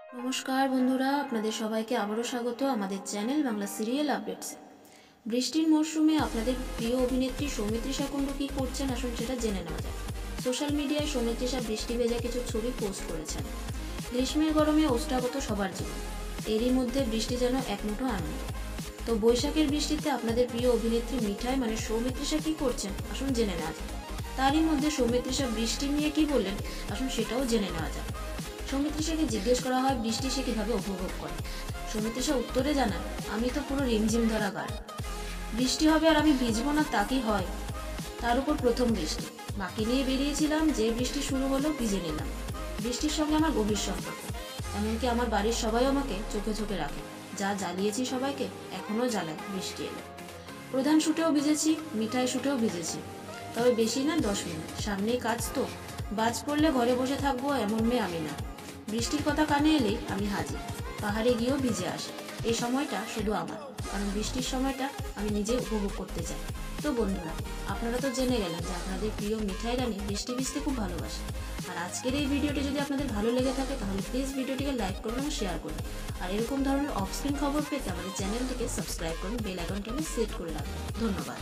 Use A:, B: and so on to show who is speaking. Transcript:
A: নমস্কার বন্ধুরা, আপনাদের সবাইকে আবারও স্বাগত আমাদের চ্যানেল বাংলা সিরিয়াল আপডেটস। বৃষ্টির মরশুমে আপনাদের প্রিয় অভিনেত্রী সৌমিত্রিষা কুণ্ডু কী করছেন আসুন সেটা জেনে নেওয়া যায়। সোশ্যাল মিডিয়ায় সৌমিত্রিষা বৃষ্টি ভেজা কিছু ছবি পোস্ট করেছেন। গ্রীষ্মের গরমে ওষ্ঠাগত সবার জীবন, এরই মধ্যে বৃষ্টি যেন এক মুঠো আনন্দ। তো বৈশাখের বৃষ্টিতে আপনাদের প্রিয় অভিনেত্রী মিঠাই মানে সৌমিত্রিষা কী করছেন আসুন জেনে নেওয়া যায়। তারই মধ্যে সৌমিত্রিষা বৃষ্টি নিয়ে কী বললেন আসুন সেটাও জেনে নেওয়া যায়। সৌমিত্রিষাকে জিজ্ঞেস করা হয় বৃষ্টি সে কীভাবে উপভোগ করে। সৌমিত্রিষা উত্তরে জানান, আমি তো পুরো রিমঝিম ধরা গান, বৃষ্টি হবে আর আমি ভিজবো না তা কি হয়। তার উপর প্রথম বৃষ্টি, মাকে নিয়ে বেরিয়েছিলাম, যে বৃষ্টি শুরু হলো ভিজে নিলাম। বৃষ্টির সঙ্গে আমার গভীর সম্পর্ক, এমনকি আমার বাড়ির সবাই আমাকে চোখে চোখে রাখে, যা জ্বালিয়েছি সবাইকে এখনও জ্বালায় বৃষ্টি এলে। প্রধান শুটেও ভিজেছি, মিঠাই শুটেও ভিজেছি, তবে বেশি না 10 মিনিট, সামনেই কাজ তো, বাজ পড়লে ঘরে বসে থাকবো এমন মেয়ে আমি না। বৃষ্টির কথা কানে এলেই আমি হাজির, পাহাড়ে গিয়েও ভিজে আসি। এই সময়টা শুধু আমার, কারণ বৃষ্টির সময়টা আমি নিজে উপভোগ করতে চাই। তো বন্ধুরা, আপনারা তো জেনে গেলেন যে আপনাদের প্রিয় মিঠাই রানী বৃষ্টি ভিজতে খুব ভালোবাসে। আর আজকের এই ভিডিওটি যদি আপনাদের ভালো লেগে থাকে তাহলে প্লিজ ভিডিওটিকে লাইক করুন এবং শেয়ার করুন। আর এরকম ধরনের অফ স্ক্রিন খবর পেতে আমাদের চ্যানেলটিকে সাবস্ক্রাইব করুন, বেল আইকনটি সেট করে রাখুন। ধন্যবাদ।